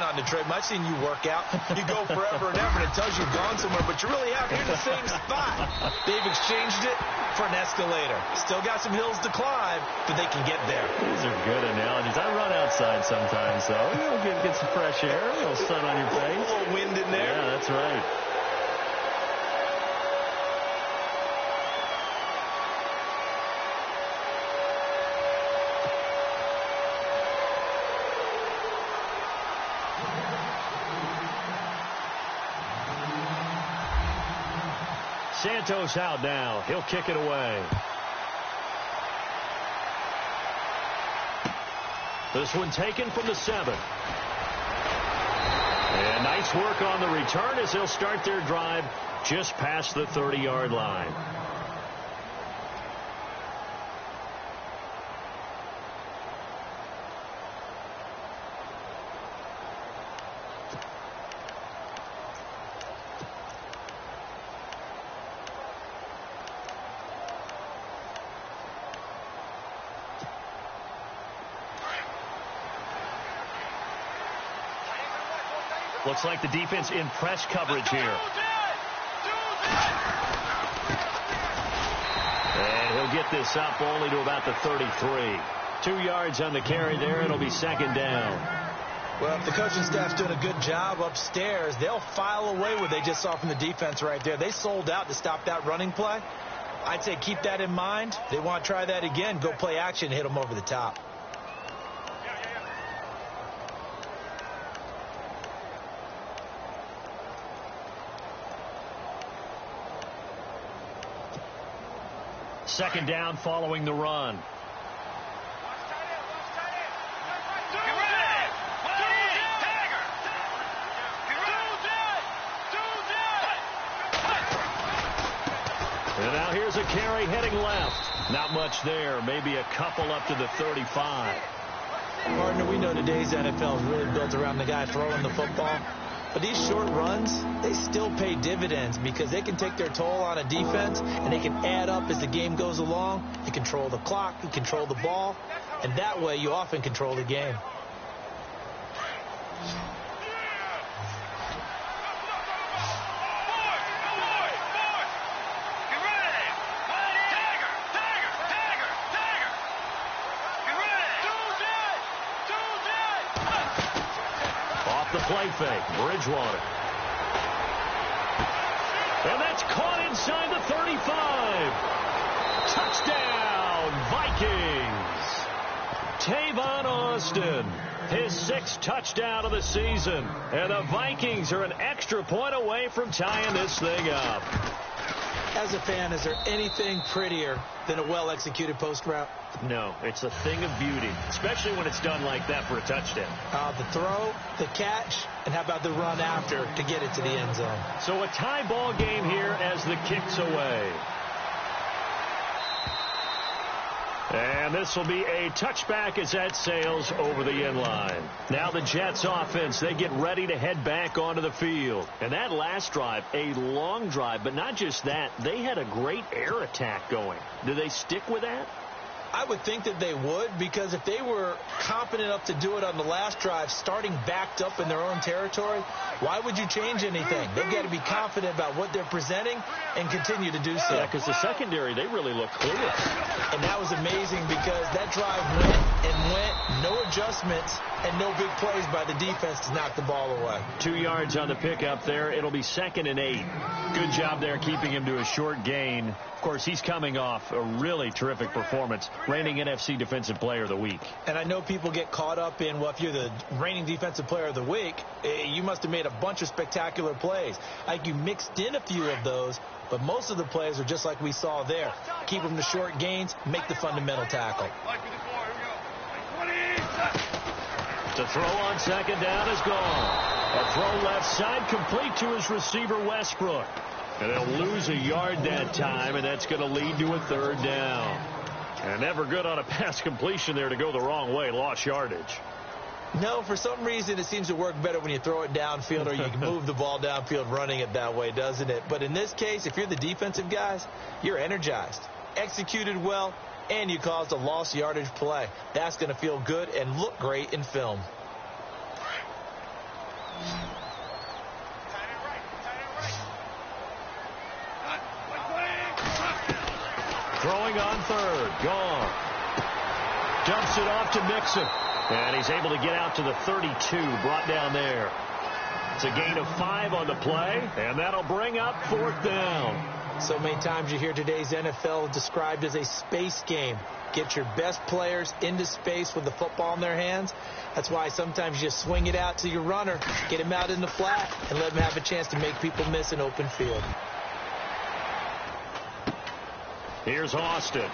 been on Detroit. I've seen you work out. You go forever and ever, and it tells you you've gone somewhere, but you really haven't. You're in the same spot. They've exchanged it for an escalator. Still got some hills to climb, but they can get there. These are good analogies. I run outside sometimes, though. Get some fresh air, a little sun on your face. A little wind in there. Yeah, that's right. Santos out now. He'll kick it away. This one taken from the 7. And nice work on the return as they'll start their drive just past the 30-yard line. Looks like the defense in press coverage here. And he'll get this up only to about the 33. 2 yards on the carry there. It'll be second down. Well, if the coaching staff's doing a good job upstairs, they'll file away what they just saw from the defense right there. They sold out to stop that running play. I'd say keep that in mind. They want to try that again. Go play action and hit them over the top. Second down following the run. And now here's a carry heading left. Not much there. Maybe a couple up to the 35. Partner, we know today's NFL is really built around the guy throwing the football. But these short runs, they still pay dividends because they can take their toll on a defense and they can add up as the game goes along. You control the clock, you control the ball, and that way you often control the game. Play fake, Bridgewater. And that's caught inside the 35. Touchdown, Vikings. Tavon Austin, his 6th touchdown of the season. And the Vikings are an extra point away from tying this thing up. As a fan, is there anything prettier than a well-executed post route? No, it's a thing of beauty, especially when it's done like that for a touchdown. The throw, the catch, and how about the run after to get it to the end zone? So a tie ball game here as the kick's away. And this will be a touchback as that sails over the end line. Now the Jets offense, they get ready to head back onto the field. And that last drive, a long drive, but not just that, they had a great air attack going. Do they stick with that? I would think that they would, because if they were competent enough to do it on the last drive, starting backed up in their own territory, why would you change anything? They've got to be confident about what they're presenting and continue to do so. Yeah, because the secondary, they really look clueless. And that was amazing because that drive went and went, no adjustments, and no big plays by the defense to knock the ball away. 2 yards on the pickup there. It'll be 2nd and 8. Good job there keeping him to a short gain. Of course, he's coming off a really terrific performance, reigning NFC Defensive Player of the Week. And I know people get caught up in, well, if you're the reigning Defensive Player of the Week, you must have made a bunch of spectacular plays. Like you mixed in a few of those, but most of the plays are just like we saw there. Keep them to short gains, make the fundamental tackle. The throw on 2nd down is gone. A throw left side complete to his receiver, Westbrook. And they'll lose a yard that time, and that's going to lead to a 3rd down. And never good on a pass completion there to go the wrong way. Lost yardage. No, for some reason it seems to work better when you throw it downfield or you can move the ball downfield running it that way, doesn't it? But in this case, if you're the defensive guys, you're energized, executed well, and you caused a lost yardage play. That's going to feel good and look great in film. Throwing on third. Gone. Dumps it off to Mixon. And he's able to get out to the 32. Brought down there. It's a gain of 5 on the play. And that'll bring up 4th down. So many times you hear today's NFL described as a space game. Get your best players into space with the football in their hands. That's why sometimes you just swing it out to your runner, get him out in the flat, and let him have a chance to make people miss an open field. Here's Austin.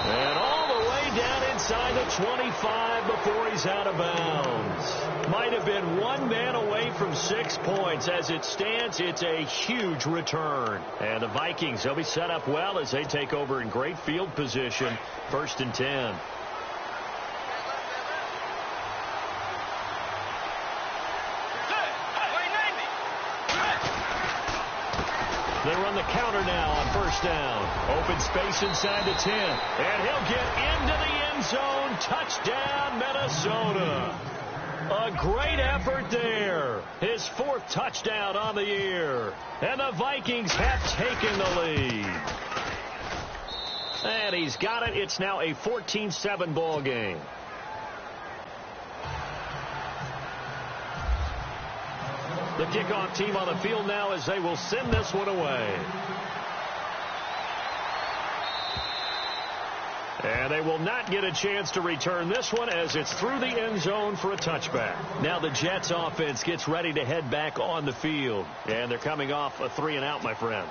And all the way down inside the 25 before he's out of bounds. Might have been one man away from 6 points. As it stands, it's a huge return. And the Vikings, they'll be set up well as they take over in great field position. 1st and 10. They run the counter now on 1st down. Open space inside the 10. And he'll get into the end zone. Touchdown, Minnesota. A great effort there. His 4th touchdown on the year. And the Vikings have taken the lead. And he's got it. It's now a 14-7 ball game. The kickoff team on the field now as they will send this one away. And they will not get a chance to return this one as it's through the end zone for a touchback. Now the Jets offense gets ready to head back on the field. And they're coming off a 3-and-out, my friend.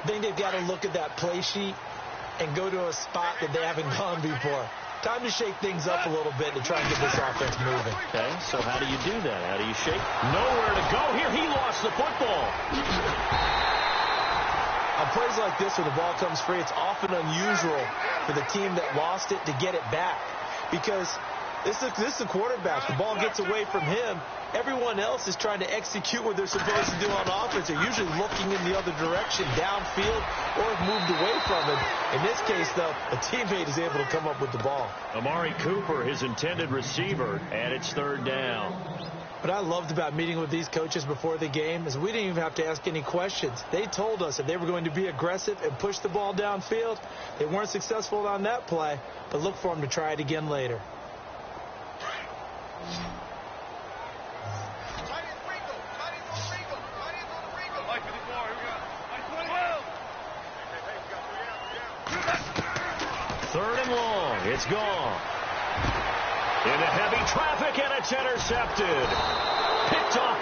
I think they've got to look at that play sheet and go to a spot that they haven't gone before. Time to shake things up a little bit to try and get this offense moving. Okay, so how do you do that? How do you shake? Nowhere to go here. He lost the football. On plays like this where the ball comes free, it's often unusual for the team that lost it to get it back. Because this is the quarterback. The ball gets away from him. Everyone else is trying to execute what they're supposed to do on offense. They're usually looking in the other direction, downfield, or have moved away from it. In this case, though, a teammate is able to come up with the ball. Amari Cooper, his intended receiver, and it's 3rd down. What I loved about meeting with these coaches before the game is we didn't even have to ask any questions. They told us that they were going to be aggressive and push the ball downfield. They weren't successful on that play, but look for them to try it again later. Third and long. It's gone. Into heavy traffic, and it's intercepted. Picked off